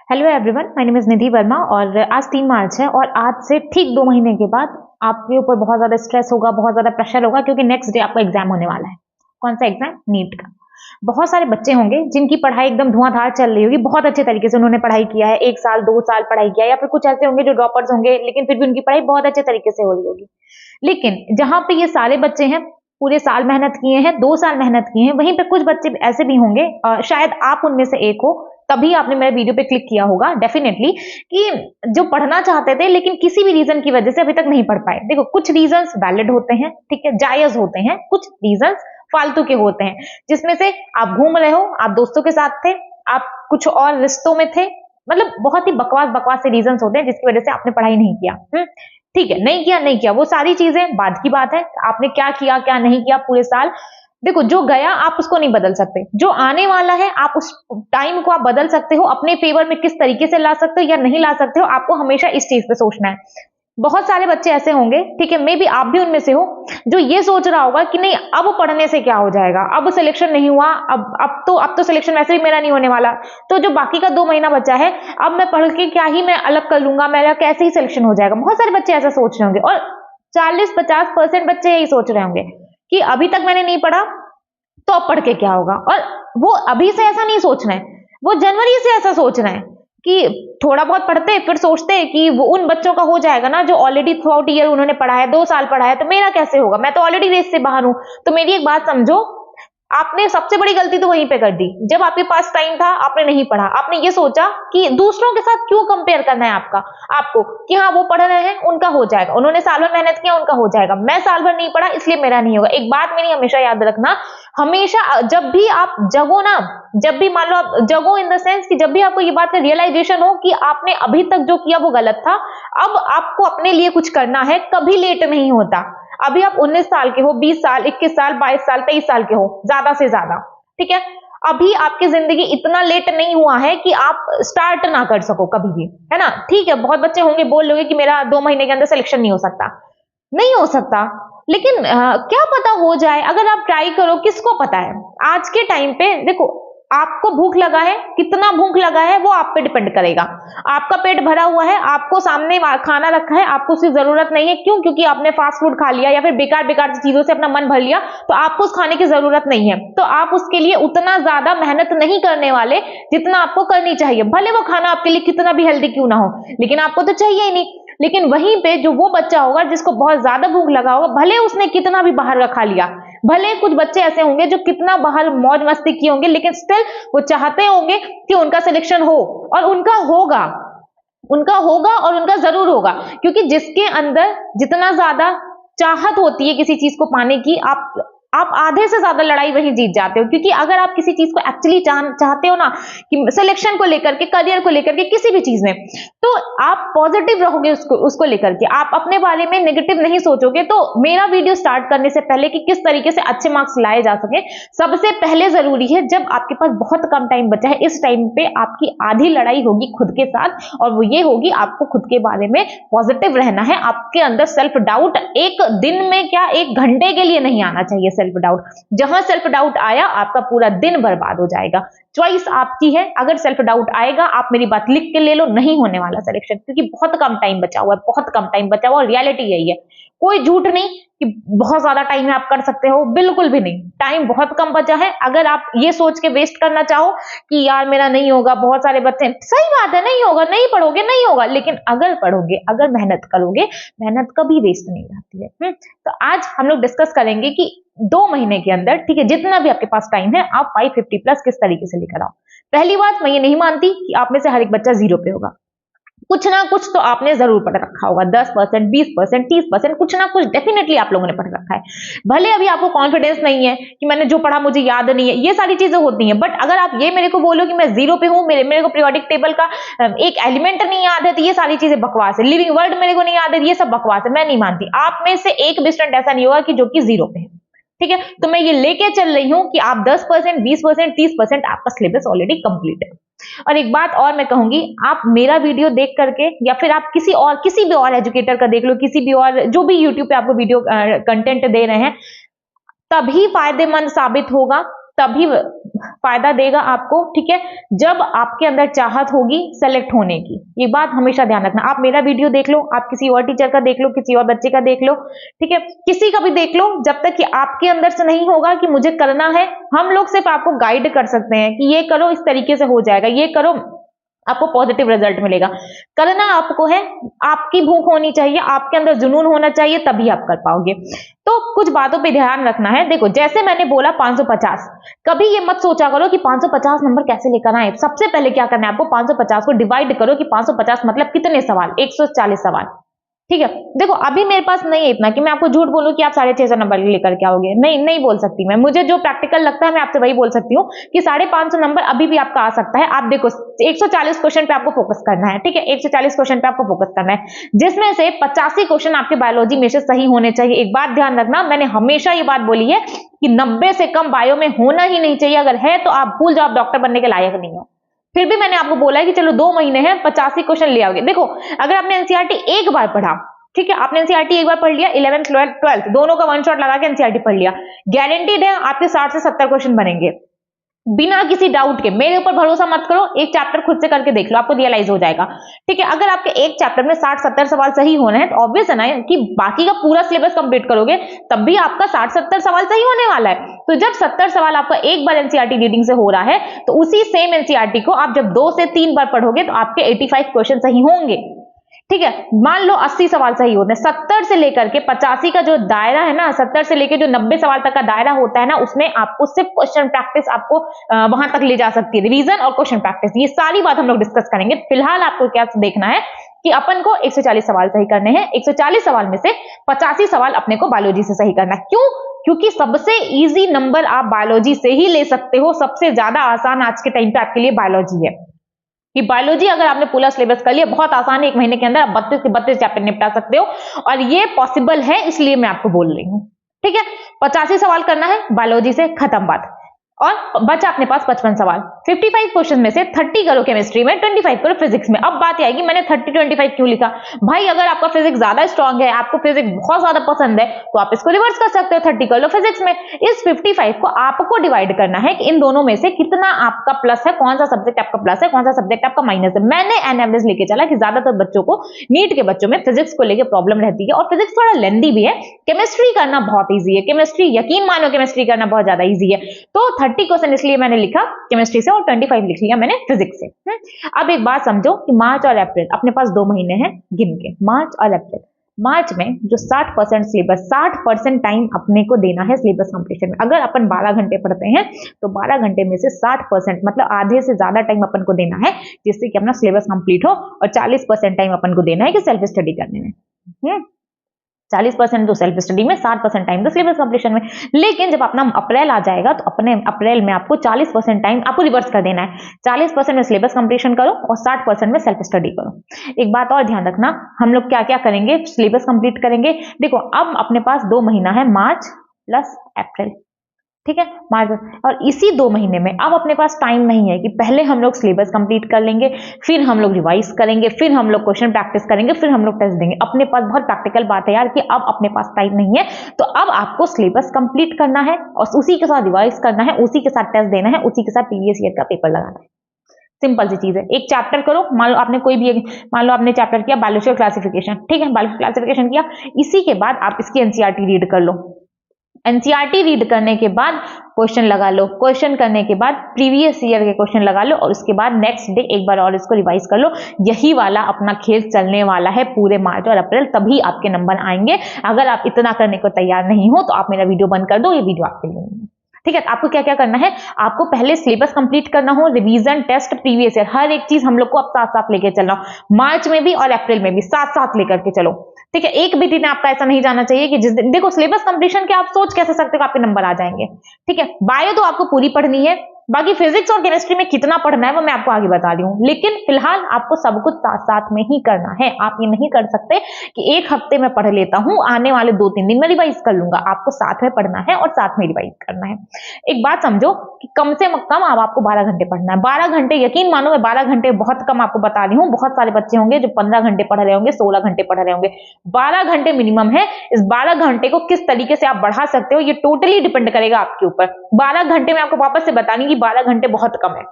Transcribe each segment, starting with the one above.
Hello everyone, my name is Nidhi Verma और आज 3 मार्च है और आज से ठीक 2 महीने के बाद आपके ऊपर बहुत ज़्यादा स्ट्रेस होगा, बहुत ज़्यादा प्रेशर होगा क्योंकि नेक्स्ट डे आपका एग्जाम होने वाला है। कौन सा एग्जाम? नीट का। बहुत सारे बच्चे होंगे जिनकी पढ़ाई एकदम धुआंधार चल रही होगी, बहुत अच्छे तरीके से उन्होंने पढ़ाई किया है, 1 साल 2 साल पढ़ाई किया है, या फिर कुछ ऐसे होंगे जो ड्रॉपर्स होंगे लेकिन फिर भी उनकी पढ़ाई बहुत अच्छे तरीके से हो रही होगी। लेकिन जहाँ पे ये सारे बच्चे हैं, पूरे साल मेहनत किए हैं, 2 साल मेहनत किए हैं, वहीं पे कुछ बच्चे ऐसे भी होंगे, शायद आप उनमें से एक हो, तभी आपने मेरे वीडियो पे क्लिक किया होगा डेफिनेटली, कि जो पढ़ना चाहते थे लेकिन किसी भी रीजन की वजह से अभी तक नहीं पढ़ पाए। देखो, कुछ रीजंस वैलिड होते हैं, ठीक है, जायज होते हैं, कुछ रीजंस फालतू के होते हैं, जिसमें से आप घूम रहे हो, आप दोस्तों के साथ थे, आप कुछ और रिश्तों में थे, मतलब बहुत ही बकवास बकवास से रीजंस होते हैं जिसकी वजह से आपने पढ़ाई नहीं किया। ठीक है, नहीं किया, वो सारी चीजें बाद की बात है। आपने क्या किया क्या नहीं किया पूरे साल, देखो, जो गया आप उसको नहीं बदल सकते, जो आने वाला है आप उस टाइम को आप बदल सकते हो, अपने फेवर में किस तरीके से ला सकते हो या नहीं ला सकते हो, आपको हमेशा इस चीज पे सोचना है। बहुत सारे बच्चे ऐसे होंगे, ठीक है, मे बी आप भी उनमें से हो, जो ये सोच रहा होगा कि नहीं, अब पढ़ने से क्या हो जाएगा, अब सिलेक्शन नहीं हुआ, अब तो सिलेक्शन वैसे भी मेरा नहीं होने वाला, तो जो बाकी का 2 महीना बचा है, अब मैं पढ़ के क्या ही मैं अलग कर लूंगा, मेरा कैसे ही सिलेक्शन हो जाएगा। बहुत सारे बच्चे ऐसा सोच रहे होंगे और 40-50% बच्चे यही सोच रहे होंगे कि अभी तक मैंने नहीं पढ़ा तो अब पढ़ के क्या होगा। और वो अभी से ऐसा नहीं सोच रहे हैं, वो जनवरी से ऐसा सोच रहे हैं कि थोड़ा बहुत पढ़ते फिर सोचते हैं कि वो उन बच्चों का हो जाएगा ना जो ऑलरेडी थ्रू आउट ईयर उन्होंने पढ़ा है, 2 साल पढ़ा है, तो मेरा कैसे होगा, मैं तो ऑलरेडी रेस से बाहर हूं। तो मेरी एक बात समझो, आपने सबसे बड़ी गलती तो वहीं पे कर दी, जब आपके पास टाइम था आपने नहीं पढ़ा। आपने ये सोचा कि दूसरों के साथ क्यों कंपेयर करना है आपको कि हाँ वो पढ़ रहे हैं उनका हो जाएगा, उन्होंने साल भर मेहनत किया उनका हो जाएगा, मैं साल भर नहीं पढ़ा इसलिए मेरा नहीं होगा। एक बात मेरी हमेशा याद रखना, हमेशा जब भी आप जगो ना, जब भी मान लो आप जगो इन द सेंस कि जब भी आपको ये बात का रियलाइजेशन हो कि आपने अभी तक जो किया वो गलत था, अब आपको अपने लिए कुछ करना है, कभी लेट नहीं होता। अभी आप 19 साल के हो, 20 साल, 21 साल, 22 साल, 23 साल के हो, ज्यादा से ज्यादा, ठीक है, अभी आपकी जिंदगी इतना लेट नहीं हुआ है कि आप स्टार्ट ना कर सको कभी भी, है ना। ठीक है, बहुत बच्चे होंगे बोल लोगे कि मेरा 2 महीने के अंदर सिलेक्शन नहीं हो सकता, नहीं हो सकता, लेकिन क्या पता हो जाए अगर आप ट्राई करो। किसको पता है, आज के टाइम पे देखो, आपको भूख लगा है, कितना भूख लगा है वो आप पे डिपेंड करेगा। आपका पेट भरा हुआ है, आपको सामने खाना रखा है, आपको उसकी जरूरत नहीं है, क्यों? क्योंकि आपने फास्ट फूड खा लिया या फिर बेकार बेकार चीजों से अपना मन भर लिया, तो आपको उस खाने की जरूरत नहीं है, तो आप उसके लिए उतना ज्यादा मेहनत नहीं करने वाले जितना आपको करनी चाहिए। भले वो खाना आपके लिए कितना भी हेल्दी क्यों ना हो, लेकिन आपको तो चाहिए ही नहीं। लेकिन वहीं पे जो वो बच्चा होगा जिसको बहुत ज्यादा भूख लगा होगा, भले उसने कितना भी बाहर का खा लिया, भले कुछ बच्चे ऐसे होंगे जो कितना बाहर मौज मस्ती किए होंगे, लेकिन स्टिल वो चाहते होंगे कि उनका सिलेक्शन हो, और उनका होगा और उनका जरूर होगा, क्योंकि जिसके अंदर जितना ज्यादा चाहत होती है किसी चीज को पाने की, आप आधे से ज्यादा लड़ाई वहीं जीत जाते हो। क्योंकि अगर आप किसी चीज को एक्चुअली चाहते हो ना, कि सिलेक्शन को लेकर के, करियर को लेकर के, किसी भी चीज में, तो आप पॉजिटिव रहोगे उसको लेकर के, आप अपने बारे में नेगेटिव नहीं सोचोगे। तो मेरा वीडियो स्टार्ट करने से पहले कि किस तरीके से अच्छे मार्क्स लाए जा सके, सबसे पहले जरूरी है, जब आपके पास बहुत कम टाइम बचा है, इस टाइम पे आपकी आधी लड़ाई होगी खुद के साथ, और वो ये होगी आपको खुद के बारे में पॉजिटिव रहना है। आपके अंदर सेल्फ डाउट एक दिन में क्या, 1 घंटे के लिए नहीं आना चाहिए। सेल्फ डाउट, जहां सेल्फ डाउट आया आपका पूरा दिन बर्बाद हो जाएगा। चॉइस आपकी है, अगर सेल्फ डाउट आएगा, आप मेरी बात लिख के ले लो, नहीं होने वाला सिलेक्शन, क्योंकि बहुत कम टाइम बचा हुआ है, बहुत कम टाइम बचा हुआ, और रियलिटी यही है। कोई झूठ नहीं कि बहुत ज्यादा टाइम है आप कर सकते हो, बिल्कुल भी नहीं, टाइम बहुत कम बचा है। अगर आप ये सोच के वेस्ट करना चाहो कि यार मेरा नहीं होगा, बहुत सारे बच्चे, सही बात है, नहीं होगा, नहीं पढ़ोगे नहीं होगा, लेकिन अगर पढ़ोगे, अगर मेहनत करोगे, मेहनत कभी वेस्ट नहीं जाती है। तो आज हम लोग डिस्कस करेंगे कि 2 महीने के अंदर, ठीक है, जितना भी आपके पास टाइम है, आप 550 प्लस किस तरीके से लेकर आओ। पहली बात, मैं ये नहीं मानती कि आप में से हर एक बच्चा 0 पे होगा, कुछ ना कुछ तो आपने जरूर पढ़ रखा होगा, 10%, 20%, 30%, कुछ ना कुछ डेफिनेटली आप लोगों ने पढ़ रखा है। भले अभी आपको कॉन्फिडेंस नहीं है कि मैंने जो पढ़ा मुझे याद नहीं है, ये सारी चीजें होती हैं, बट अगर आप ये मेरे को बोलो कि मैं 0 पे हूं, मेरे को पीरियोडिक टेबल का एक एलिमेंट नहीं याद है, तो ये सारी चीजें बकवास है। लिविंग वर्ड मेरे को नहीं याद है, ये सब बकवास है, मैं नहीं मानती। आप में से एक भी स्टूडेंट ऐसा नहीं होगा कि जो कि 0 पे है, ठीक है। तो मैं ये लेके चल रही हूं कि आप 10%, 20%, 30% आपका सिलेबस ऑलरेडी कंप्लीट है। और एक बात और मैं कहूंगी, आप मेरा वीडियो देख करके या फिर आप किसी भी और एजुकेटर का देख लो, किसी भी और जो भी यूट्यूब पे आपको वीडियो कंटेंट दे रहे हैं, तभी फायदेमंद साबित होगा तभी फायदा देगा आपको, ठीक है, जब आपके अंदर चाहत होगी सेलेक्ट होने की। ये बात हमेशा ध्यान रखना। आप मेरा वीडियो देख लो, आप किसी और टीचर का देख लो, किसी और बच्चे का देख लो, ठीक है, किसी का भी देख लो, जब तक कि आपके अंदर से नहीं होगा कि मुझे करना है, हम लोग सिर्फ आपको गाइड कर सकते हैं कि ये करो, इस तरीके से हो जाएगा, ये करो, आपको पॉजिटिव रिजल्ट मिलेगा। करना आपको है, आपकी भूख होनी चाहिए, आपके अंदर जुनून होना चाहिए, तभी आप कर पाओगे। तो कुछ बातों पे ध्यान रखना है। देखो, जैसे मैंने बोला 550, कभी ये मत सोचा करो कि 550 नंबर कैसे लेकर आए। सबसे पहले क्या करना है आपको, 550 को डिवाइड करो कि 550 मतलब कितने सवाल, 140 सवाल, ठीक है। देखो, अभी मेरे पास नहीं है इतना कि मैं आपको झूठ बोलूं कि आप 650 नंबर लेकर के आओगे, नहीं बोल सकती मैं। मुझे जो प्रैक्टिकल लगता है मैं आपसे वही बोल सकती हूँ कि 550 नंबर अभी भी आपका आ सकता है। आप देखो, 140 क्वेश्चन पे आपको फोकस करना है, ठीक है, 140 क्वेश्चन पे आपको फोकस करना है, जिसमें से 85 क्वेश्चन आपके बायोलॉजी में से सही होने चाहिए। एक बात ध्यान रखना, मैंने हमेशा ये बात बोली है कि 90 से कम बायो में होना ही नहीं चाहिए। अगर है तो आप भूल जाओ, आप डॉक्टर बनने के लायक नहीं हो। फिर भी मैंने आपको बोला है कि चलो 2 महीने हैं, 85 क्वेश्चन ले आओगे। देखो, अगर आपने एनसीईआरटी एक बार पढ़ा, ठीक है, आपने एनसीईआरटी एक बार पढ़ लिया, 11th 12th दोनों का वन शॉट लगा के एनसीईआरटी पढ़ लिया, गारंटीड है आपके 60 से 70 क्वेश्चन बनेंगे बिना किसी डाउट के। मेरे ऊपर भरोसा मत करो, एक चैप्टर खुद से करके देख लो, आपको रियलाइज हो जाएगा, ठीक है। अगर आपके एक चैप्टर में 60-70 सवाल सही होने हैं तो ऑब्वियस है ना कि बाकी का पूरा सिलेबस कंप्लीट करोगे तब भी आपका 60-70 सवाल सही होने वाला है। तो जब 70 सवाल आपका एक बार एनसीईआरटी रीडिंग से हो रहा है, तो उसी सेम एनसीईआरटी को आप जब 2 से 3 बार पढ़ोगे तो आपके 85 क्वेश्चन सही होंगे, ठीक है। मान लो 80 सवाल सही होते हैं, 70 से लेकर के 85 का जो दायरा है ना, 70 से लेकर जो 90 सवाल तक का दायरा होता है ना, उसमें आपको सिर्फ क्वेश्चन प्रैक्टिस आपको वहां तक ले जा सकती है, रिवीजन और क्वेश्चन प्रैक्टिस। ये सारी बात हम लोग डिस्कस करेंगे। फिलहाल आपको क्या देखना है कि अपन को 140 सवाल सही करने हैं। 140 सवाल में से 85 सवाल अपने को बायोलॉजी से सही करना है। क्यों? क्योंकि सबसे इजी नंबर आप बायोलॉजी से ही ले सकते हो। सबसे ज्यादा आसान आज के टाइम पे आपके लिए बायोलॉजी है कि बायोलॉजी अगर आपने पूरा सिलेबस कर लिया, बहुत आसान है, 1 महीने के अंदर आप 32 के 32 चैप्टर निपटा सकते हो, और ये पॉसिबल है, इसलिए मैं आपको बोल रही हूं, ठीक है। 85 सवाल करना है बायोलॉजी से, खत्म बात। और बचा अपने पास 55 सवाल। 55 क्वेश्चन में से 30 करो केमिस्ट्री में, 25 करो फिजिक्स में। अब बात आएगी मैंने 30-25 क्यों लिखा? भाई अगर आपका फिजिक्स ज्यादा स्ट्रांग है, आपको फिजिक्स बहुत ज्यादा पसंद है, तो आप इसको रिवर्स कर सकते हो, 30 कर लो फिजिक्स में। इस 55 को आपको डिवाइड करना है कि इन दोनों में से कितना आपका प्लस है, कौन सा सब्जेक्ट आपका प्लस है, कौन सा सब्जेक्ट आपका माइनस है। मैंने एन एवरेज लेके चला कि ज्यादातर बच्चों को, नीट के बच्चों में फिजिक्स को लेकर प्रॉब्लम रहती है, और फिजिक्स थोड़ा लेंदी भी है। केमिस्ट्री करना बहुत ईजी है, केमिस्ट्री यकीन मानो केमिस्ट्री करना बहुत ज्यादा ईजी है। तो 30% इसलिए मैंने लिखा केमिस्ट्री से और 25 लिख लिया मैंने फिजिक्स से। अब एक बात समझो कि मार्च और अप्रैल अपने पास 2 महीने हैं गिन के, मार्च और अप्रैल। मार्च में जो 60% सिलेबस, 60% टाइम अपने को देना है सिलेबस कंप्लीशन में। अगर अपन 12 घंटे पढ़ते हैं तो 12 घंटे में से 60% मतलब आधे से ज्यादा टाइम अपन को देना है जिससे कि अपना सिलेबस कंप्लीट हो, और 40% टाइम अपन को देना है कि सेल्फ स्टडी करने में। 40% तो सेल्फ स्टडी में, 60% टाइम तो सिलेबस कंप्लीशन में। लेकिन जब अपना अप्रैल आ जाएगा तो अपने अप्रैल में आपको 40% टाइम आपको रिवर्स कर देना है। 40% में सिलेबस कंप्लीशन करो और 60% में सेल्फ स्टडी करो। एक बात और ध्यान रखना, हम लोग क्या क्या करेंगे, सिलेबस कंप्लीट करेंगे। देखो, अब अपने पास 2 महीना है, मार्च प्लस अप्रैल, ठीक है, मार्च। और इसी 2 महीने में अब अपने पास टाइम नहीं है कि पहले हम लोग सिलेबस कंप्लीट कर लेंगे, फिर हम लोग रिवाइज करेंगे, फिर हम लोग क्वेश्चन प्रैक्टिस करेंगे, फिर हम लोग टेस्ट देंगे। अपने पास बहुत प्रैक्टिकल बात है यार कि अब अपने पास टाइम नहीं है, तो अब आपको सिलेबस कंप्लीट करना है और उसी के साथ रिवाइज करना है, उसी के साथ टेस्ट देना है, उसी के साथ प्रीवियस ईयर का पेपर लगाना है। सिंपल सी चीज है। एक चैप्टर करो, मान लो आपने कोई भी, मान लो आपने चैप्टर किया बायोलॉजिकल क्लासिफिकेशन, ठीक है, बायोलॉजिकल क्लासिफिकेशन किया, इसी के बाद आप इसकी एनसीईआरटी रीड कर लो। एनसीईआरटी रीड करने के बाद क्वेश्चन लगा लो, क्वेश्चन करने के बाद प्रीवियस ईयर के क्वेश्चन लगा लो, और उसके बाद नेक्स्ट डे एक बार और इसको रिवाइज कर लो। यही वाला अपना खेल चलने वाला है पूरे मार्च और अप्रैल, तभी आपके नंबर आएंगे। अगर आप इतना करने को तैयार नहीं हो तो आप मेरा वीडियो बंद कर दो, ये वीडियो आपके लिए नहीं है, ठीक है। आपको क्या क्या करना है, आपको पहले सिलेबस कंप्लीट करना हो, रिवीजन, टेस्ट, प्रीवियस ईयर, हर एक चीज हम लोग को अब साथ साथ लेके चलना हो। मार्च में भी और अप्रैल में भी साथ साथ लेकर के चलो, ठीक है। एक भी दिन आपका ऐसा नहीं जाना चाहिए कि जिस दिन, देखो सिलेबस कंप्लीशन के आप सोच कैसे सकते हो आपके नंबर आ जाएंगे, ठीक है। बायो तो आपको पूरी पढ़नी है, बाकी फिजिक्स और केमिस्ट्री में कितना पढ़ना है वो मैं आपको आगे बता रही हूँ, लेकिन फिलहाल आपको सब कुछ साथ साथ में ही करना है। आप ये नहीं कर सकते कि एक हफ्ते में पढ़ लेता हूँ, आने वाले 2-3 दिन में रिवाइज कर लूंगा। आपको साथ में पढ़ना है और साथ में रिवाइज करना है। एक बात समझो कि कम से कम अब आपको 12 घंटे पढ़ना है। 12 घंटे, यकीन मानो मैं 12 घंटे बहुत कम आपको बता रही हूँ। बहुत सारे बच्चे होंगे जो 15 घंटे पढ़ रहे होंगे, 16 घंटे पढ़ रहे होंगे। 12 घंटे मिनिमम है। इस 12 घंटे को किस तरीके से आप बढ़ा सकते हो ये टोटली डिपेंड करेगा आपके ऊपर। 12 घंटे में आपको वापस से बतानी कि 12 घंटे बहुत कम है,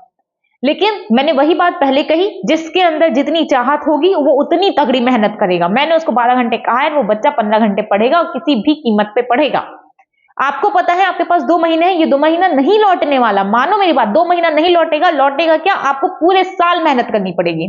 लेकिन मैंने वही बात पहले कही, जिसके अंदर जितनी चाहत होगी वो उतनी तगड़ी मेहनत करेगा। मैंने उसको 12 घंटे कहा है, वो बच्चा 15 घंटे पढ़ेगा और किसी भी कीमत पे पढ़ेगा। आपको पता है आपके पास 2 महीने हैं, ये 2 महीना नहीं लौटने वाला। मानो मेरी बात, 2 महीना नहीं लौटेगा। लौटेगा क्या? आपको पूरे साल मेहनत करनी पड़ेगी,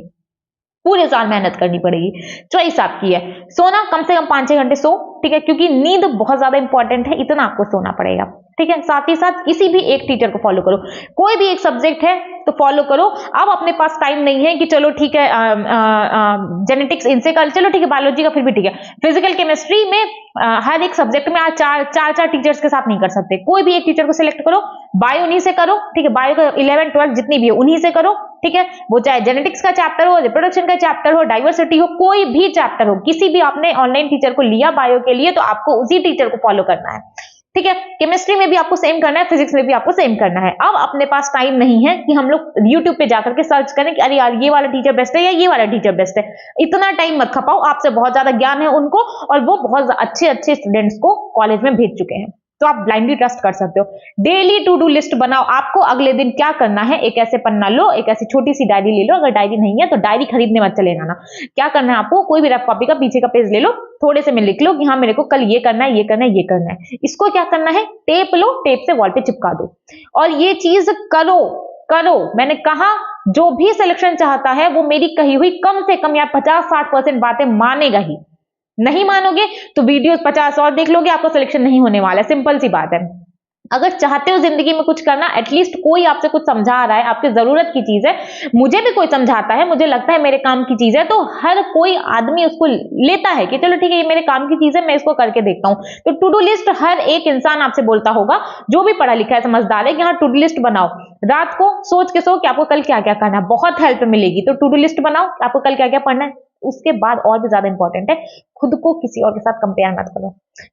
पूरे साल मेहनत करनी पड़ेगी। चॉइस आपकी है। सोना कम से कम 5-6 घंटे सो, ठीक है, क्योंकि नींद बहुत ज्यादा इंपॉर्टेंट है, इतना आपको सोना पड़ेगा, ठीक है। साथ ही साथ किसी भी एक टीचर को फॉलो करो, कोई भी एक सब्जेक्ट है तो फॉलो करो। अब अपने पास टाइम नहीं है कि चलो ठीक है जेनेटिक्स इनसे कर, चलो ठीक है बायोलॉजी का फिर भी ठीक है, फिजिकल केमिस्ट्री में हर एक सब्जेक्ट में आज चार टीचर्स के साथ नहीं कर सकते। कोई भी एक टीचर को सिलेक्ट करो, बायो उन्हीं से करो, ठीक है, बायो का 11-12 जितनी भी है उन्हीं से करो, ठीक है। वो चाहे जेनेटिक्स का चैप्टर हो, रिप्रोडक्शन का चैप्टर हो, डाइवर्सिटी हो, कोई भी चैप्टर हो, किसी भी आपने ऑनलाइन टीचर को लिया बायो के लिए तो आपको उसी टीचर को फॉलो करना है, ठीक है। केमिस्ट्री में भी आपको सेम करना है, फिजिक्स में भी आपको सेम करना है। अब अपने पास टाइम नहीं है कि हम लोग यूट्यूब पे जाकर के सर्च करें कि अरे यार ये वाला टीचर बेस्ट है या ये वाला टीचर बेस्ट है। इतना टाइम मत खपाओ, आपसे बहुत ज्यादा ज्ञान है उनको और वो बहुत अच्छे स्टूडेंट्स को कॉलेज में भेज चुके हैं, तो आप ब्लाइंडली ट्रस्ट कर सकते हो। डेली टू डू लिस्ट बनाओ, आपको अगले दिन क्या करना है। एक ऐसे पन्ना लो, एक ऐसी छोटी सी डायरी ले लो, अगर डायरी नहीं है तो डायरी खरीदने मत चले जाना। क्या करना है आपको, कोई भी रफ कॉपी का पीछे का पेज ले लो, थोड़े से में लिख लो कि हाँ मेरे को कल ये करना है, ये करना है, ये करना है। इसको क्या करना है, टेप लो, टेप से वॉल पे चिपका दो और ये चीज करो। मैंने कहा जो भी सिलेक्शन चाहता है वो मेरी कही हुई कम से कम या 50-60% बातें मानेगा ही। नहीं मानोगे तो वीडियोस 50 और देख लोगे, आपका सिलेक्शन नहीं होने वाला है। सिंपल सी बात है। अगर चाहते हो जिंदगी में कुछ करना, एटलीस्ट कोई आपसे कुछ समझा रहा है, आपकी जरूरत की चीज है, मुझे भी कोई समझाता है, मुझे लगता है मेरे काम की चीज है, तो हर कोई आदमी उसको लेता है कि चलो ठीक है ये मेरे काम की चीज है, मैं इसको करके देखता हूं। तो टू डू लिस्ट हर एक इंसान आपसे बोलता होगा, जो भी पढ़ा लिखा है समझदार है कि हाँ टू डू लिस्ट बनाओ। रात को सोच के सो कि आपको कल क्या क्या करना है, बहुत हेल्प मिलेगी। तो टू डू लिस्ट बनाओ कि आपको कल क्या क्या पढ़ना है। उसके बाद और भी ज्यादा इंपॉर्टेंट है, खुद को किसी और के साथ कंपेयर मत करो।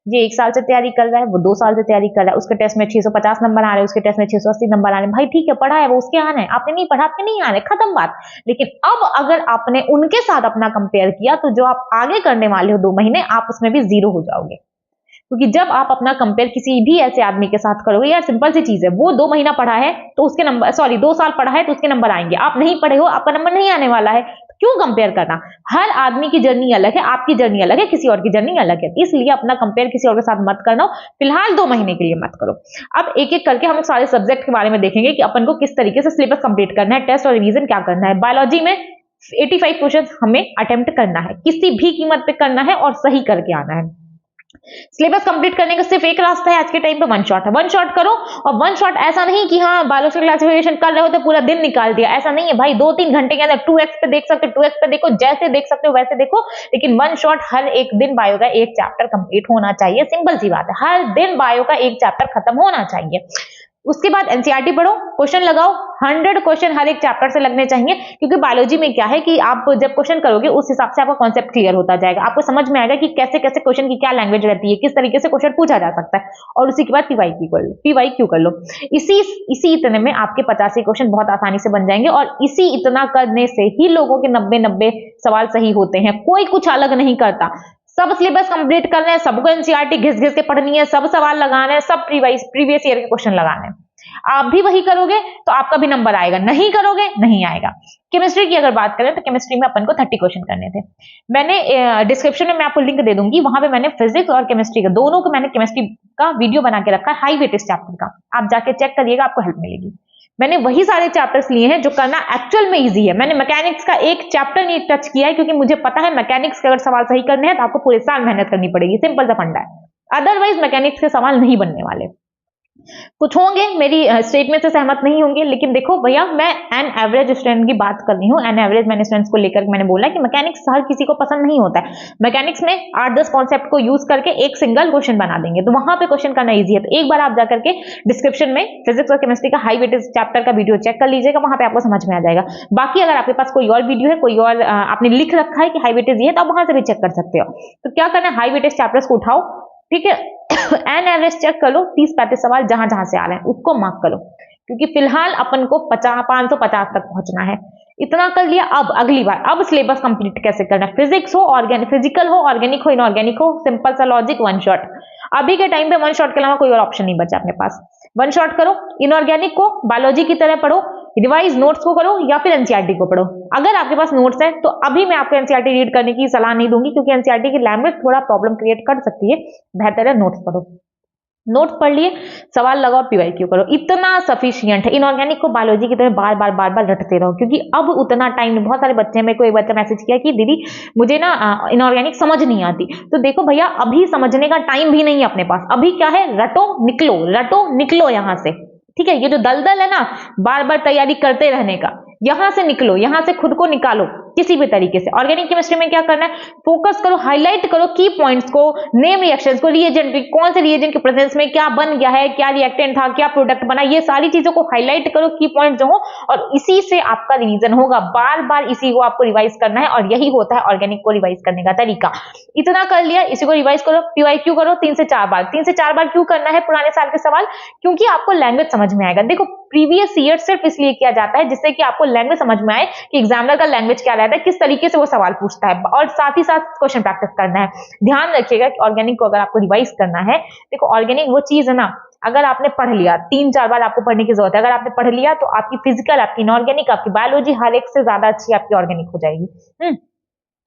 ये 1 साल से तैयारी कर रहा है, वो 2 साल से तैयारी कर रहा है, उसके टेस्ट में 650 नंबर आ रहे हैं, उसके टेस्ट में 680 नंबर आ रहे हैं। भाई ठीक है, पढ़ा है वो, उसके आने हैं, आपने नहीं पढ़ा आपके नहीं आने, खत्म बात। लेकिन अब अगर आपने उनके साथ अपना कंपेयर किया तो जो आप आगे करने वाले हो 2 महीने, आप उसमें भी जीरो हो जाओगे। क्योंकि जब आप अपना कंपेयर किसी भी ऐसे आदमी के साथ करोगे, यार सिंपल सी चीज है, वो 2 महीना पढ़ा है तो उसके नंबर, सॉरी 2 साल पढ़ा है तो उसके नंबर आएंगे, आप नहीं पढ़े हो आपका नंबर नहीं आने वाला है। क्यों कंपेयर करना? हर आदमी की जर्नी अलग है, आपकी जर्नी अलग है, किसी और की जर्नी अलग है, इसलिए अपना कंपेयर किसी और के साथ मत करना। फिलहाल 2 महीने के लिए मत करो। अब एक एक करके हम लोग सारे सब्जेक्ट के बारे में देखेंगे कि अपन को किस तरीके से सिलेबस कंप्लीट करना है, टेस्ट और रिवीजन क्या करना है। बायोलॉजी में 85 क्वेश्चन हमें अटेम्प्ट करना है, किसी भी कीमत पे करना है और सही करके आना है। सिलेबस कंप्लीट करने का सिर्फ एक रास्ता है आज के टाइम पे, वन शॉट है। वन शॉट करो, और वन शॉट ऐसा नहीं कि हाँ बायोलॉजिकल क्लासिफिकेशन कर रहे हो तो पूरा दिन निकाल दिया, ऐसा नहीं है भाई। 2-3 घंटे के अंदर 2x पे देख सकते हो, 2x पे देखो, जैसे देख सकते हो वैसे देखो, लेकिन वन शॉट हर एक दिन बायो का एक चैप्टर कंप्लीट होना चाहिए। सिंपल सी बात है, हर दिन बायो का एक चैप्टर खत्म होना चाहिए। उसके बाद एनसीईआरटी पढ़ो, क्वेश्चन लगाओ, 100 क्वेश्चन हर एक चैप्टर से लगने चाहिए। क्योंकि बायोलॉजी में क्या है कि आप जब क्वेश्चन करोगे उस हिसाब से आपका कॉन्सेप्ट क्लियर होता जाएगा, आपको समझ में आएगा कि कैसे कैसे क्वेश्चन की क्या लैंग्वेज रहती है, किस तरीके से क्वेश्चन पूछा जा सकता है। और उसी के बाद पीवाईक्यू कर लो। इसी इतने में आपके 85 क्वेश्चन बहुत आसानी से बन जाएंगे, और इसी इतना करने से ही लोगों के 90 सवाल सही होते हैं। कोई कुछ अलग नहीं करता, सब सिलेबस कंप्लीट कर रहे हैं, सबको एनसीईआरटी घिस घिस के पढ़नी है, सब सवाल लगाने हैं, सब प्रीवियस ईयर के क्वेश्चन लगाने हैं। आप भी वही करोगे तो आपका भी नंबर आएगा, नहीं करोगे नहीं आएगा। केमिस्ट्री की अगर बात करें तो केमिस्ट्री में अपन को 30 क्वेश्चन करने थे। मैंने डिस्क्रिप्शन में मैं आपको लिंक दे दूंगी, वहां पे मैंने फिजिक्स और केमिस्ट्री का दोनों को मैंने केमिस्ट्री का वीडियो बना के रखा है, हाई वेटेज चैप्टर का। आप जाके चेक करिएगा, आपको हेल्प मिलेगी। मैंने वही सारे चैप्टर्स लिए हैं जो करना एक्चुअल में इजी है। मैंने मैकेनिक्स का एक चैप्टर नहीं टच किया है, क्योंकि मुझे पता है मैकेनिक्स के अगर सवाल सही करने हैं तो आपको पूरे साल मेहनत करनी पड़ेगी, सिंपल सा फंडा है। अदरवाइज मैकेनिक्स के सवाल नहीं बनने वाले। कुछ होंगे मेरी स्टेटमेंट से सहमत नहीं होंगे, लेकिन देखो भैया मैं एन एवरेज स्टूडेंट की बात कर रही हूँ। एन एवरेज मैंने स्टूडेंट्स को लेकर मैंने बोला कि मैकेनिक्स हर किसी को पसंद नहीं होता है। मैकेनिक्स में 8-10 कॉन्सेप्ट को यूज करके एक सिंगल क्वेश्चन बना देंगे, तो वहां पे क्वेश्चन करना ईजी है। तो एक बार आप जाकर के डिस्क्रिप्शन में फिजिक्स और केमिस्ट्री का हाई वेटेज चैप्टर का वीडियो चेक कर लीजिएगा, वहां पे आपको समझ में आ जाएगा। बाकी अगर आपके पास कोई और वीडियो है, कोई और आपने लिख रखा है कि हाई वेटेज ये है, तो आप वहां से भी चेक कर सकते हो। तो क्या करना है, हाई वेटेज चैप्टर्स को उठाओ, ठीक है, एन एवरेज चेक कर लो, 30-35 सवाल जहां जहां से आ रहे हैं उसको मार्क करो, क्योंकि फिलहाल अपन को 550 तक पहुंचना है। इतना कर लिया, अब अगली बार अब सिलेबस कंप्लीट कैसे करना है। फिजिक्स हो, ऑर्गेनिक, फिजिकल हो, ऑर्गेनिक हो, इनऑर्गेनिक हो, सिंपल सा लॉजिक, वन शॉट। अभी के टाइम पे वन शॉट के अलावा कोई और ऑप्शन नहीं बचा अपने पास। वन शॉट करो, इनऑर्गेनिक को बायोलॉजी की तरह पढ़ो, रिवाइज नोट्स को करो या फिर एनसीईआरटी को पढ़ो। अगर आपके पास नोट्स है तो अभी मैं आपको एनसीईआरटी रीड करने की सलाह नहीं दूंगी, क्योंकि एनसीईआरटी की लैंग्वेज थोड़ा प्रॉब्लम क्रिएट कर सकती है। बेहतर है नोट्स पढ़ो। नोट्स पढ़ लिए, सवाल लगाओ, पीवाईक्यू करो, इतना सफिशियंट है। इनऑर्गेनिक को बायोलॉजी की तरह बार बार रटते रहो, क्योंकि अब उतना टाइम नहीं। बहुत सारे बच्चे, मेरे को एक बच्चा मैसेज किया कि दीदी मुझे ना इनऑर्गेनिक समझ नहीं आती। तो देखो भैया, अभी समझने का टाइम भी नहीं है अपने पास। अभी क्या है, रटो निकलो यहां से, ठीक है। ये जो दलदल है ना बार बार तैयारी करते रहने का, यहां से निकलो, यहां से खुद को निकालो किसी भी तरीके से। ऑर्गेनिक केमिस्ट्री में क्या करना है, फोकस करो, हाईलाइट करो की पॉइंट्स को, नेम रिएक्शंस को, रिएजेंट कौन से रिएजेंट के प्रेजेंस में क्या बन गया है, क्या रिएक्टेंट था, क्या प्रोडक्ट बना, ये सारी चीजों को हाईलाइट करो, की पॉइंट जो हो, और इसी से आपका रिवीजन होगा। बार बार इसी को आपको रिवाइज करना है, और यही होता है ऑर्गेनिक को रिवाइज करने का तरीका। इतना कर लिया, इसी को रिवाइज करो, पीवाईक्यू करो 3 से 4 बार। 3 से 4 बार क्यों करना है पुराने साल के सवाल, क्योंकि आपको लैंग्वेज समझ में आएगा। देखो प्रीवियस ईयर सिर्फ इसलिए किया जाता है जिससे कि आपको लैंग्वेज समझ में आए कि एग्जामिनर का लैंग्वेज क्या रहता है, किस तरीके से वो सवाल पूछता है, और साथ ही साथ क्वेश्चन प्रैक्टिस करना है। ध्यान रखिएगा कि ऑर्गेनिक को अगर आपको रिवाइज करना है, देखो ऑर्गेनिक वो चीज है ना, अगर आपने पढ़ लिया, 3-4 बार आपको पढ़ने की जरूरत है। अगर आपने पढ़ लिया तो आपकी फिजिकल, आपकी इनऑर्गेनिक, आपकी बायोलॉजी हर एक से ज्यादा अच्छी आपकी ऑर्गेनिक हो जाएगी।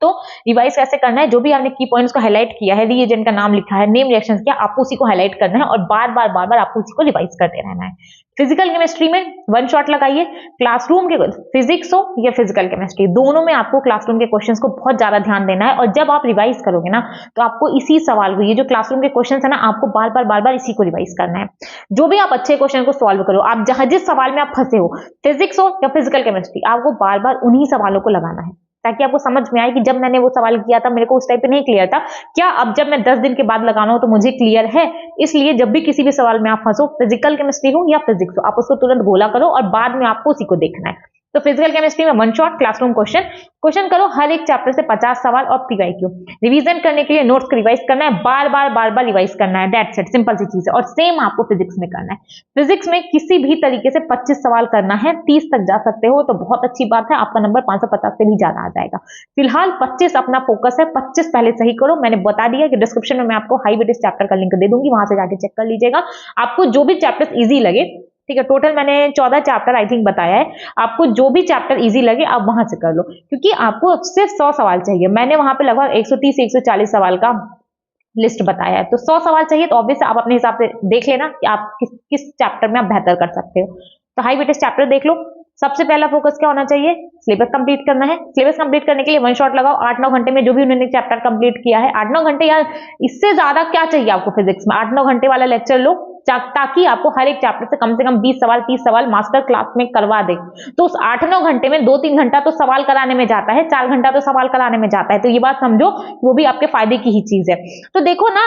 तो रिवाइज कैसे करना है, जो भी आपने की पॉइंट्स को हाईलाइट किया है, रिएजेंट का नाम लिखा है, नेम रिएक्शंस किया, आपको उसी को हाईलाइट करना है, और बार बार आपको उसी को रिवाइज करते रहना है। फिजिकल केमिस्ट्री में वन शॉट लगाइए। क्लासरूम के फिजिक्स हो या फिजिकल केमिस्ट्री, दोनों में आपको क्लासरूम के क्वेश्चंस को बहुत ज्यादा ध्यान देना है। और जब आप रिवाइज करोगे ना, तो आपको इसी सवाल को, ये जो क्लासरूम के क्वेश्चंस है ना, आपको बार बार इसी को रिवाइज करना है। जो भी आप अच्छे क्वेश्चन को सॉल्व करो, आप जहां जिस सवाल में आप फंसे हो, फिजिक्स हो या फिजिकल केमिस्ट्री, आपको बार बार उन्हीं सवालों को लगाना है, ताकि आपको समझ में आए कि जब मैंने वो सवाल किया था मेरे को उस टाइप पे नहीं क्लियर था, क्या अब जब मैं 10 दिन के बाद लगाना हो तो मुझे क्लियर है। इसलिए जब भी किसी भी सवाल में आप फंसो, फिजिकल केमिस्ट्री हो या फिजिक्स हो, आप उसको तुरंत गोला करो, और बाद में आपको उसी को देखना है। तो फिजिकल केमिस्ट्री में वन शॉट क्लासरूम क्वेश्चन करो, हर एक चैप्टर से 50 सवाल और पीवाईक्यू। रिवीजन करने के लिए नोट्स को रिवाइज करना है, बार बार रिवाइज करना है, दैट्स इट, सिंपल सी चीज है। और सेम आपको फिजिक्स में करना है। फिजिक्स में किसी भी तरीके से 25 सवाल करना है, 30 तक जा सकते हो तो बहुत अच्छी बात है, आपका नंबर 550 से भी ज्यादा आ जाएगा। फिलहाल 25 अपना फोकस है, 25 पहले सही करो। मैंने बता दिया कि डिस्क्रिप्शन में मैं आपको हाई वेटेज चैप्टर का लिंक दे दूंगी, वहां से जाके चेक कर लीजिएगा। आपको जो भी चैप्टर इजी लगे, ठीक है, टोटल मैंने 14 चैप्टर आई थिंक बताया है, आपको जो भी चैप्टर इजी लगे आप वहां से कर लो, क्योंकि आपको सिर्फ 100 सवाल चाहिए। मैंने वहां पे लगभग 130 से 140 सवाल का लिस्ट बताया है, तो 100 सवाल चाहिए, तो ऑब्वियस आप अपने हिसाब से देख लेना कि आप किस चैप्टर में आप बेहतर कर सकते हो। तो हाई वेटेज चैप्टर देख लो। सबसे पहला फोकस क्या होना चाहिए, सिलेबस कंप्लीट करना है। सिलेबस कंप्लीट करने के लिए वन शॉट लगाओ। 8-9 घंटे में जो भी उन्होंने चैप्टर कंप्लीट किया है, 8-9 घंटे, यार इससे ज्यादा क्या चाहिए आपको फिजिक्स में। 8-9 घंटे वाला लेक्चर लो, ताकि आपको हर एक चैप्टर से कम 20 सवाल 30 सवाल मास्टर क्लास में करवा दे। तो उस 8-9 घंटे में 2-3 घंटा तो सवाल कराने में जाता है, 4 घंटा तो सवाल कराने में जाता है। तो ये बात समझो, वो भी आपके फायदे की ही चीज है। तो देखो ना,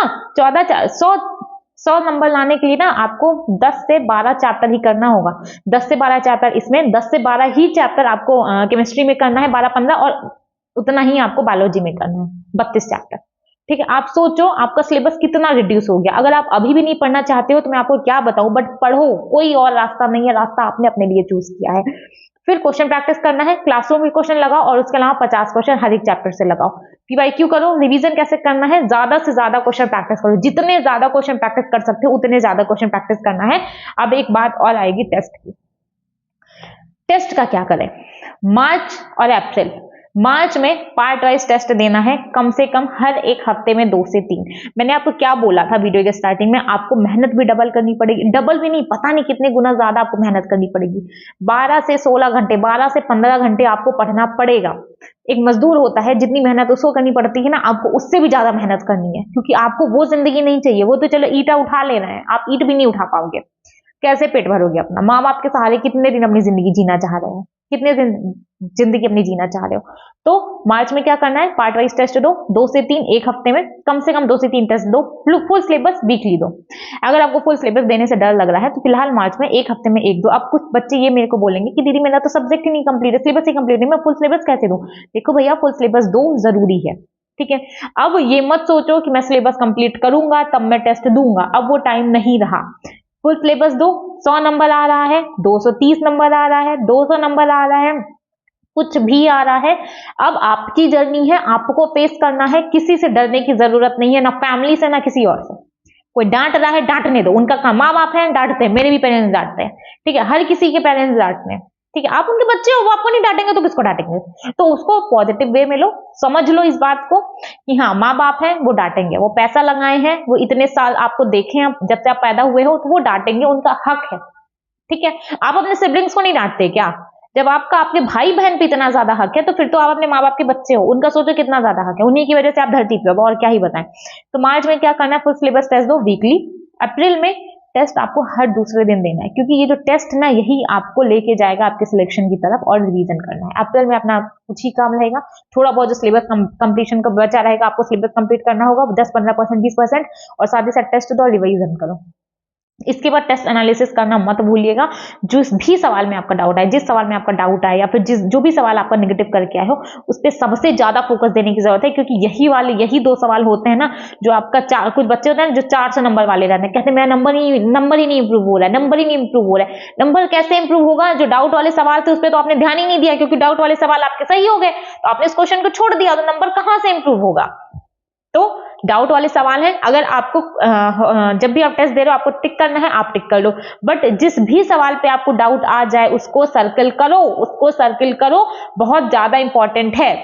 100 नंबर लाने के लिए ना आपको 10 से 12 चैप्टर ही करना होगा। 10 से 12 चैप्टर, इसमें 10 से 12 ही चैप्टर आपको केमिस्ट्री में करना है, 12-15, और उतना ही आपको बायोलॉजी में करना है, 32 चैप्टर। ठीक है, आप सोचो आपका सिलेबस कितना रिड्यूस हो गया। अगर आप अभी भी नहीं पढ़ना चाहते हो तो मैं आपको क्या बताऊं, बट पढ़ो, कोई और रास्ता नहीं है, रास्ता आपने अपने लिए चूज किया है। फिर क्वेश्चन प्रैक्टिस करना है, क्लासरूम में क्वेश्चन लगाओ, और उसके अलावा 50 क्वेश्चन हर एक चैप्टर से लगाओ। पीवाईक्यू करो। रिवीजन कैसे करना है, ज्यादा से ज्यादा क्वेश्चन प्रैक्टिस करो, जितने ज्यादा क्वेश्चन प्रैक्टिस कर सकते हो उतने ज्यादा क्वेश्चन प्रैक्टिस करना है। अब एक बात और आएगी टेस्ट की। टेस्ट का क्या करें, मार्च और अप्रैल, मार्च में पार्ट वाइज टेस्ट देना है, कम से कम हर एक हफ्ते में 2 से 3। मैंने आपको क्या बोला था वीडियो के स्टार्टिंग में, आपको मेहनत भी डबल करनी पड़ेगी, डबल भी नहीं, पता नहीं कितने गुना ज्यादा आपको मेहनत करनी पड़ेगी। 12 से 16 घंटे, 12 से 15 घंटे आपको पढ़ना पड़ेगा। एक मजदूर होता है, जितनी मेहनत उसको करनी पड़ती है ना, आपको उससे भी ज्यादा मेहनत करनी है, क्योंकि आपको वो जिंदगी नहीं चाहिए। वो तो चलो ईंटा उठा ले रहे हैं, आप ईंट भी नहीं उठा पाओगे। कैसे पेट भरोगे अपना? माँ बाप के सहारे कितने दिन अपनी जिंदगी जीना चाह रहे हो, कितने दिन जिंदगी अपनी जीना चाह रहे हो? तो मार्च में क्या करना है, पार्ट वाइज टेस्ट दो, 2 से 3 एक हफ्ते में कम से कम 2 से 3 टेस्ट दो, फुल सिलेबस वीकली दो। अगर आपको फुल सिलेबस देने से डर लग रहा है तो फिलहाल मार्च में एक हफ्ते में एक दो। अब कुछ बच्चे ये मेरे को बोलेंगे कि दीदी मेरा तो सब्जेक्ट ही नहीं कंप्लीट है, सिलेबस ही कंप्लीट नहीं, मैं फुल सिलेबस कैसे दूं? देखो भैया, फुल सिलेबस दो, जरूरी है, ठीक है। अब ये मत सोचो कि मैं सिलेबस कंप्लीट करूंगा तब मैं टेस्ट दूंगा, अब वो टाइम नहीं रहा। फुल सिलेबस दो, 100 नंबर आ रहा है, 230 नंबर आ रहा है, 200 नंबर आ रहा है, कुछ भी आ रहा है, अब आपकी जर्नी है, आपको फेस करना है, किसी से डरने की जरूरत नहीं है, ना फैमिली से ना किसी और से। कोई डांट रहा है, डांटने दो, उनका काम, माँ बाप है डांटते हैं, मेरे भी पेरेंट्स डांटते हैं, ठीक है, हर किसी के पेरेंट्स डांटते हैं, ठीक है। आप उनके बच्चे हो, वो आपको नहीं डांटेंगे तो किसको डांटेंगे? तो उसको पॉजिटिव वे में लो, समझ लो इस बात को कि हाँ, माँ बाप है वो डांटेंगे, वो पैसा लगाए हैं, वो इतने साल आपको देखे हैं, जब से आप पैदा हुए हो, तो वो डांटेंगे, उनका हक है, ठीक है। आप अपने सिबलिंग्स को नहीं डांटते क्या? जब आपका आपके भाई बहन पे इतना ज्यादा हक है तो फिर तो आप अपने माँ बाप के बच्चे हो, उनका सोचो कितना ज्यादा हक है, उन्हीं की वजह से आप धरती पे हो, और क्या ही बताएं। तो मार्च में क्या करना है, फुल सिलेबस टेस्ट दो वीकली। अप्रैल में टेस्ट आपको हर दूसरे दिन देना है, क्योंकि ये जो टेस्ट ना, यही आपको लेके जाएगा आपके सिलेक्शन की तरफ, और रिवीजन करना है। अप्रैल में अपना कुछ ही काम रहेगा, थोड़ा बहुत जो सिलेबस कंप्लीशन का बचा रहेगा, आपको सिलेबस कंप्लीट करना होगा, 10-15%, 20%, और साथ ही साथ टेस्ट दो और रिवीजन करो। इसके बाद टेस्ट एनालिसिस करना मत भूलिएगा। जिस भी सवाल में आपका डाउट आए, जिस सवाल में आपका डाउट आए, या फिर जो भी सवाल आपका नेगेटिव करके आए हो, उस पर सबसे ज्यादा फोकस देने की जरूरत है, क्योंकि यही 2 सवाल होते हैं ना जो आपका कुछ बच्चे होते हैं जो 400 नंबर वाले रहते हैं, कहते हैं मेरा नंबर ही नहीं इंप्रूव हो रहा है, नंबर ही नहीं इंप्रूव हो रहा है। नंबर कैसे इंप्रूव होगा? जो डाउट वाले सवाल थे उस पर तो आपने ध्यान ही नहीं दिया, क्योंकि डाउट वाले सवाल आपके सही हो गए, तो आपने इस क्वेश्चन को छोड़ दिया, तो नंबर कहां से इंप्रूव होगा? तो डाउट वाले सवाल हैं, अगर आपको जब भी आप टेस्ट दे रहे हो आपको टिक करना है, आप टिक कर लो, बट जिस भी सवाल पे आपको डाउट आ जाए उसको सर्कल करो, बहुत ज्यादा इंपॉर्टेंट है,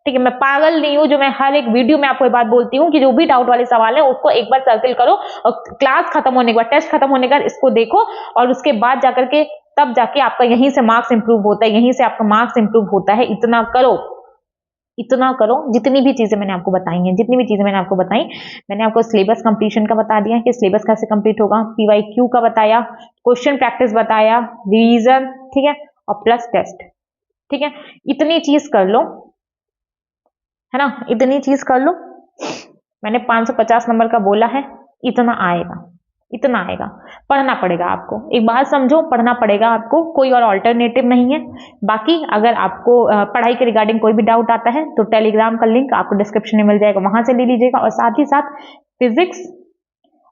ठीक है। मैं पागल नहीं हूं जो मैं हर एक वीडियो में आपको ये बात बोलती हूँ कि जो भी डाउट वाले सवाल है उसको एक बार सर्कल करो, और क्लास खत्म होने के बाद, टेस्ट खत्म होने के बाद इसको देखो, और उसके बाद जाकर के तब जाके आपका यहीं से मार्क्स इंप्रूव होता है, यहीं से आपका मार्क्स इंप्रूव होता है। इतना करो। जितनी भी चीजें मैंने आपको बताई, मैंने आपको सिलेबस कंप्लीशन का बता दिया कि सिलेबस कैसे कंप्लीट होगा, PYQ का बताया, क्वेश्चन प्रैक्टिस बताया, रिवीजन, ठीक है, और प्लस टेस्ट, ठीक है। इतनी चीज कर लो, है ना, इतनी चीज कर लो। मैंने 550 नंबर का बोला है, इतना आएगा। पढ़ना पड़ेगा आपको, एक बात समझो, पढ़ना पड़ेगा आपको, कोई और ऑल्टरनेटिव नहीं है। बाकी अगर आपको पढ़ाई के रिगार्डिंग कोई भी डाउट आता है तो टेलीग्राम का लिंक आपको डिस्क्रिप्शन में मिल जाएगा, वहां से ले लीजिएगा। और साथ ही साथ फिजिक्स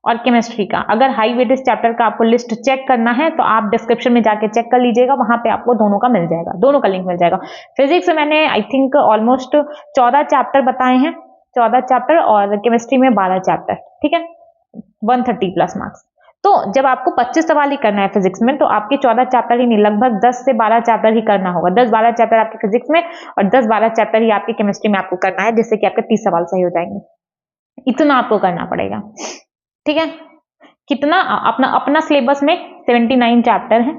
और केमिस्ट्री का, अगर हाई वेटेज चैप्टर का आपको लिस्ट चेक करना है तो आप डिस्क्रिप्शन में जाके चेक कर लीजिएगा, वहां पे आपको दोनों का मिल जाएगा, दोनों का लिंक मिल जाएगा। फिजिक्स में मैंने आई थिंक ऑलमोस्ट 14 चैप्टर बताए हैं, 14 चैप्टर, और केमिस्ट्री में 12 चैप्टर, ठीक है, 130 प्लस मार्क्स। तो जब आपको 25 सवाल ही करना है फिजिक्स में, तो आपके 14 चैप्टर ही नहीं, लगभग 10 से 12 चैप्टर ही करना होगा। 10-12 चैप्टर आपके फिजिक्स में और 10-12 चैप्टर ही आपकी केमिस्ट्री में आपको करना है, जिससे कि आपके 30 सवाल सही हो जाएंगे। इतना आपको करना पड़ेगा, ठीक है। कितना? अपना सिलेबस में 79 चैप्टर है,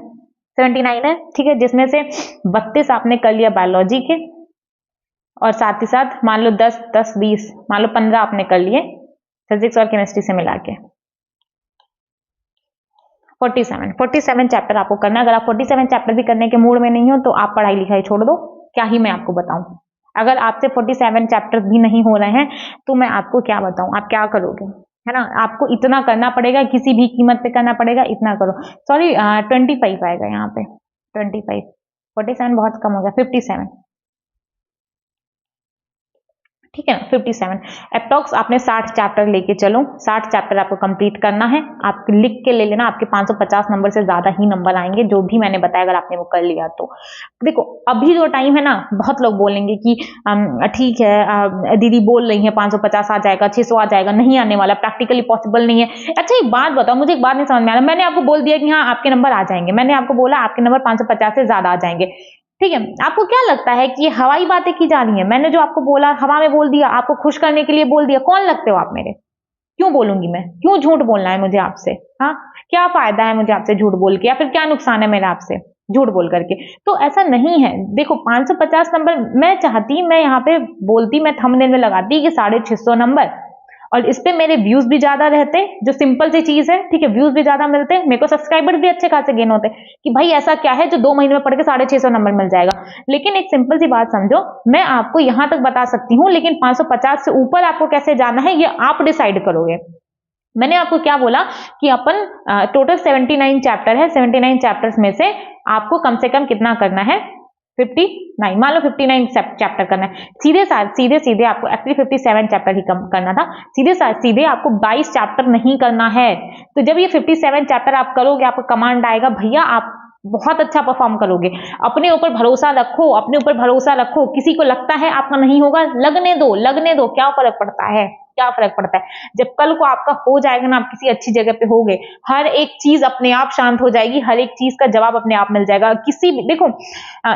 79 है, ठीक है, जिसमें से 32 आपने कर लिया बायोलॉजी के, और साथ ही साथ मान लो 10-20, मान लो 15 आपने कर लिए फिजिक्स और केमिस्ट्री से मिला के, 47 चैप्टर आपको करना है। अगर आप 47 चैप्टर भी करने के मूड में नहीं हो तो आप पढ़ाई लिखाई छोड़ दो, क्या ही मैं आपको बताऊं। अगर आपसे 47 चैप्टर भी नहीं हो रहे हैं तो मैं आपको क्या बताऊं, आप क्या करोगे, है ना। आपको इतना करना पड़ेगा, किसी भी कीमत पे करना पड़ेगा, इतना करो। सॉरी 25 आएगा यहाँ पे, 25, 47 बहुत कम हो गया, 57, ठीक है ना, 57 एप्रोक्स आपने 60 चैप्टर लेके चलो, 60 चैप्टर आपको कंप्लीट करना है। आप लिख के ले लेना, आपके 550 नंबर से ज्यादा ही नंबर आएंगे, जो भी मैंने बताया अगर आपने वो कर लिया तो। देखो अभी जो टाइम है ना, बहुत लोग बोलेंगे कि ठीक है दीदी बोल रही है 550 आ जाएगा, 600 आ जाएगा, नहीं आने वाला, प्रैक्टिकली पॉसिबल नहीं है। अच्छा एक बात बताओ, मुझे एक बात नहीं समझ में आ रहा, मैंने आपको बोल दिया कि हाँ आपके नंबर आ जाएंगे, मैंने आपको बोला आपके नंबर 550 से ज्यादा आ जाएंगे, ठीक है। आपको क्या लगता है कि ये हवाई बातें की जा रही हैं? मैंने जो आपको बोला हवा में बोल दिया, आपको खुश करने के लिए बोल दिया। कौन लगते हो आप मेरे? क्यों बोलूंगी मैं? क्यों झूठ बोलना है मुझे आपसे? हाँ, क्या फायदा है मुझे आपसे झूठ बोल के, या फिर क्या नुकसान है मेरा आपसे झूठ बोल करके? तो ऐसा नहीं है। देखो 550 नंबर मैं चाहती, मैं यहाँ पे बोलती, मैं थंबनेल में लगाती कि 650 नंबर, और इस पे मेरे व्यूज भी ज्यादा रहते, जो सिंपल सी चीज है, ठीक है, व्यूज भी ज्यादा मिलते, मेरे को सब्सक्राइबर भी अच्छे खासे गेन होते कि भाई ऐसा क्या है जो 2 महीने में पढ़ के 650 नंबर मिल जाएगा। लेकिन एक सिंपल सी बात समझो, मैं आपको यहां तक बता सकती हूँ, लेकिन 550 से ऊपर आपको कैसे जाना है ये आप डिसाइड करोगे। मैंने आपको क्या बोला कि अपन टोटल 79 चैप्टर है, 79 चैप्टर्स में से आपको कम से कम कितना करना है, 59, मान लो 59 चैप्टर करना है। सीधे आपको एक्चुअली 57 चैप्टर ही कम करना था, सीधे आपको 22 चैप्टर नहीं करना है। तो जब ये 57 चैप्टर आप करोगे, आपको कमांड आएगा, भैया आप बहुत अच्छा परफॉर्म करोगे। अपने ऊपर भरोसा रखो, अपने ऊपर भरोसा रखो। किसी को लगता है आपका नहीं होगा, लगने दो, क्या फर्क पड़ता है, क्या फर्क पड़ता है। जब कल को आपका हो जाएगा ना, आप किसी अच्छी जगह पे होगे, हर एक चीज अपने आप शांत हो जाएगी, हर एक चीज का जवाब अपने आप मिल जाएगा। किसी भी देखो,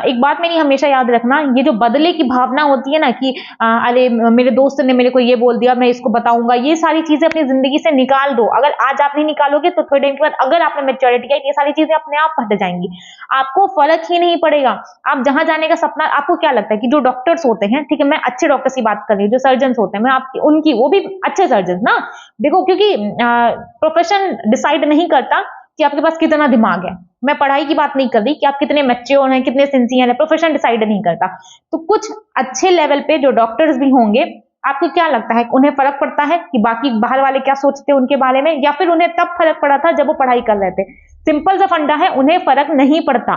एक बात मेरी हमेशा याद रखना, ये जो बदले की भावना होती है ना कि अरे मेरे दोस्त ने मेरे को ये बोल दिया, मैं इसको बताऊंगा, ये सारी चीजें अपनी जिंदगी से निकाल दो। अगर आज आप नहीं निकालोगे तो थोड़े टाइम के बाद अगर आपने मैच्योरिटी आई, ये सारी चीजें अपने आप हट जाएंगी, आपको फर्क ही नहीं पड़ेगा। आप जहां जाने का सपना, आपको क्या लगता है कि जो डॉक्टर्स होते हैं, ठीक है, मैं अच्छे डॉक्टर्स की बात कर रही हूँ, जो सर्जन होते हैं, मैं आपकी उनकी, वो भी अच्छे सर्जन ना, देखो क्योंकि प्रोफेशन डिसाइड नहीं करता कि आपके पास कितना दिमाग है। मैं पढ़ाई की बात नहीं कर रही कि आप कितने मैच्योर हैं, कितने सिंसियर हैं, प्रोफेशन डिसाइड नहीं करता। तो कुछ अच्छे लेवल पे जो डॉक्टर्स भी होंगे, आपको क्या लगता है उन्हें फर्क पड़ता है कि बाकी बाहर वाले क्या सोचते हैं उनके बारे में, या फिर उन्हें तब फर्क पड़ा था जब वो पढ़ाई कर रहे थे? सिंपल सा फंडा है, उन्हें फर्क नहीं पड़ता,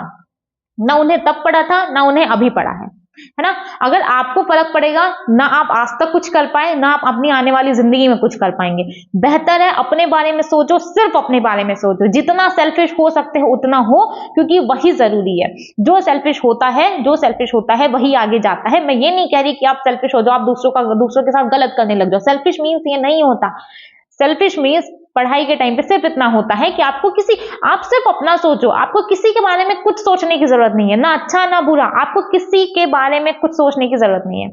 ना उन्हें तब पड़ा था ना उन्हें अभी पड़ा है ना। अगर आपको फर्क पड़ेगा ना, आप आज तक कुछ कर पाए, ना आप अपनी आने वाली जिंदगी में कुछ कर पाएंगे। बेहतर है अपने बारे में सोचो, सिर्फ अपने बारे में सोचो, जितना सेल्फिश हो सकते हो उतना हो, क्योंकि वही जरूरी है। जो सेल्फिश होता है वही आगे जाता है। मैं ये नहीं कह रही कि आप सेल्फिश हो जाओ, आप दूसरों के साथ गलत करने लग जाओ। सेल्फिश मीन्स ये नहीं होता। सेल्फिश मीन्स पढ़ाई के टाइम पे सिर्फ इतना होता है कि आप सिर्फ अपना सोचो, आपको किसी के बारे में कुछ सोचने की जरूरत नहीं है, ना अच्छा ना बुरा, आपको किसी के बारे में कुछ सोचने की जरूरत नहीं है।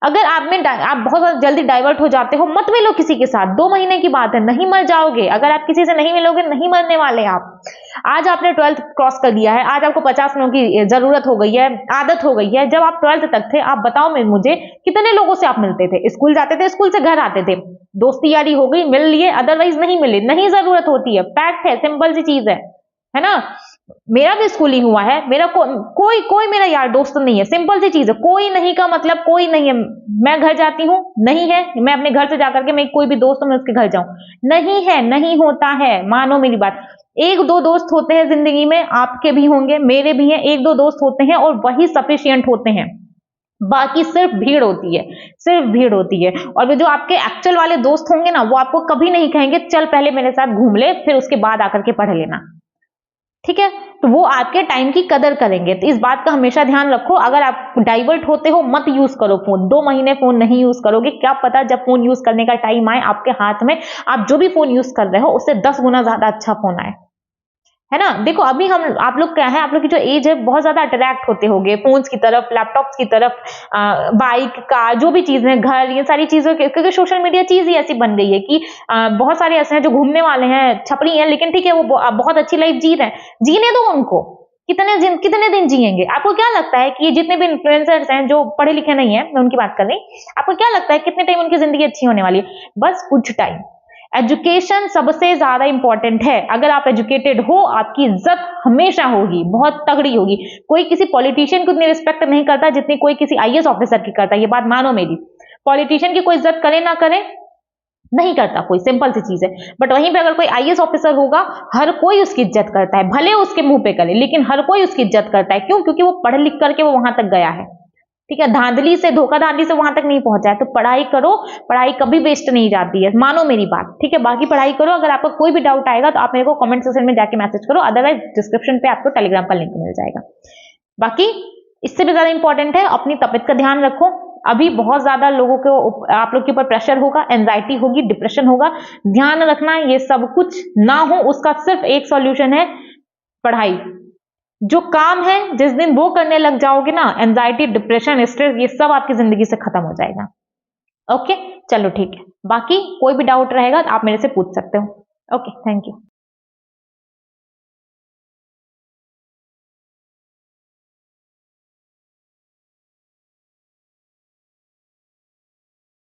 अगर आप बहुत जल्दी डाइवर्ट हो जाते हो, मत मिलो किसी के साथ, 2 महीने की बात है, नहीं मर जाओगे। अगर आप किसी से नहीं मिलोगे, नहीं मरने वाले आप। आज आपने 12th क्रॉस कर लिया है, आज आपको 50 लोगों की जरूरत हो गई है, आदत हो गई है। जब आप 12th तक थे, आप बताओ मुझे कितने लोगों से आप मिलते थे? स्कूल जाते थे, स्कूल से घर आते थे, दोस्ती यारी हो गई, मिल लिए, अदरवाइज नहीं मिले, नहीं जरूरत होती है, फैक्ट है, सिंपल सी चीज है ना। मेरा भी स्कूलिंग हुआ है, मेरा कोई मेरा यार दोस्त नहीं है, सिंपल सी चीज है। कोई नहीं का मतलब कोई नहीं है। मैं घर जाती हूँ, नहीं है, मैं अपने घर से जाकर के मैं कोई भी दोस्त मैं उसके घर जाऊं, नहीं है, नहीं होता है, मानो मेरी बात। 1-2 दोस्त होते हैं जिंदगी में, आपके भी होंगे, मेरे भी हैं, 1-2 दोस्त होते हैं और वही सफिशियंट होते हैं। बाकी सिर्फ भीड़ होती है, सिर्फ भीड़ होती है। और वो जो आपके एक्चुअल वाले दोस्त होंगे ना, वो आपको कभी नहीं कहेंगे चल पहले मेरे साथ घूम ले, फिर उसके बाद आकर के पढ़ लेना, ठीक है। तो वो आपके टाइम की कदर करेंगे। तो इस बात का हमेशा ध्यान रखो। अगर आप डाइवर्ट होते हो, मत यूज करो फोन। 2 महीने फोन नहीं यूज करोगे, क्या पता जब फोन यूज करने का टाइम आए आपके हाथ में, आप जो भी फोन यूज कर रहे हो उससे 10 गुना ज्यादा अच्छा फोन आए, है ना। देखो अभी आप लोग क्या है, आप लोग की जो एज है, बहुत ज्यादा अट्रैक्ट होते होंगे फोन्स की तरफ, लैपटॉप्स की तरफ, बाइक, कार, जो भी चीजें हैं, घर, ये सारी चीजों के, क्योंकि सोशल मीडिया चीज ही ऐसी बन गई है कि बहुत सारे ऐसे हैं जो घूमने वाले हैं, छपरी हैं, लेकिन ठीक है वो बहुत अच्छी लाइफ जी रहे हैं, जीने दो उनको। कितने दिन जिएंगे? आपको क्या लगता है कि ये जितने भी इन्फ्लुएंसर्स हैं जो पढ़े लिखे नहीं है, मैं उनकी बात कर रही, आपको क्या लगता है कितने टाइम उनकी जिंदगी अच्छी होने वाली है? बस कुछ टाइम। एजुकेशन सबसे ज्यादा इंपॉर्टेंट है। अगर आप एजुकेटेड हो, आपकी इज्जत हमेशा होगी, बहुत तगड़ी होगी। कोई किसी पॉलिटिशियन को इतनी रिस्पेक्ट नहीं करता जितनी कोई किसी आईएएस ऑफिसर की करता है, ये बात मानो मेरी। पॉलिटिशियन की कोई इज्जत करे ना करे, नहीं करता कोई, सिंपल सी चीज है। बट वहीं पे अगर कोई आईएएस ऑफिसर होगा, हर कोई उसकी इज्जत करता है, भले उसके मुंह पे करे, लेकिन हर कोई उसकी इज्जत करता है। क्यों? क्योंकि वो पढ़ लिख करके वो वहां तक गया है, ठीक है। धांधली से, धोखाधड़ी से वहां तक नहीं पहुंचा है। तो पढ़ाई करो, पढ़ाई कभी वेस्ट नहीं जाती है, मानो मेरी बात, ठीक है। बाकी पढ़ाई करो। अगर आपको कोई भी डाउट आएगा तो आप मेरे को कमेंट सेक्शन में जाके मैसेज करो, अदरवाइज डिस्क्रिप्शन पे आपको टेलीग्राम का लिंक मिल जाएगा। बाकी इससे भी ज्यादा इंपॉर्टेंट है, अपनी तबीयत का ध्यान रखो। अभी बहुत ज्यादा लोगों को, आप लोग के ऊपर प्रेशर होगा, एंजाइटी होगी, डिप्रेशन होगा। ध्यान रखना ये सब कुछ ना हो, उसका सिर्फ एक सॉल्यूशन है, पढ़ाई। जो काम है जिस दिन वो करने लग जाओगे ना, एंजाइटी, डिप्रेशन, स्ट्रेस, ये सब आपकी जिंदगी से खत्म हो जाएगा। ओके, चलो ठीक है। बाकी कोई भी डाउट रहेगा तो आप मेरे से पूछ सकते हो। Okay, thank you.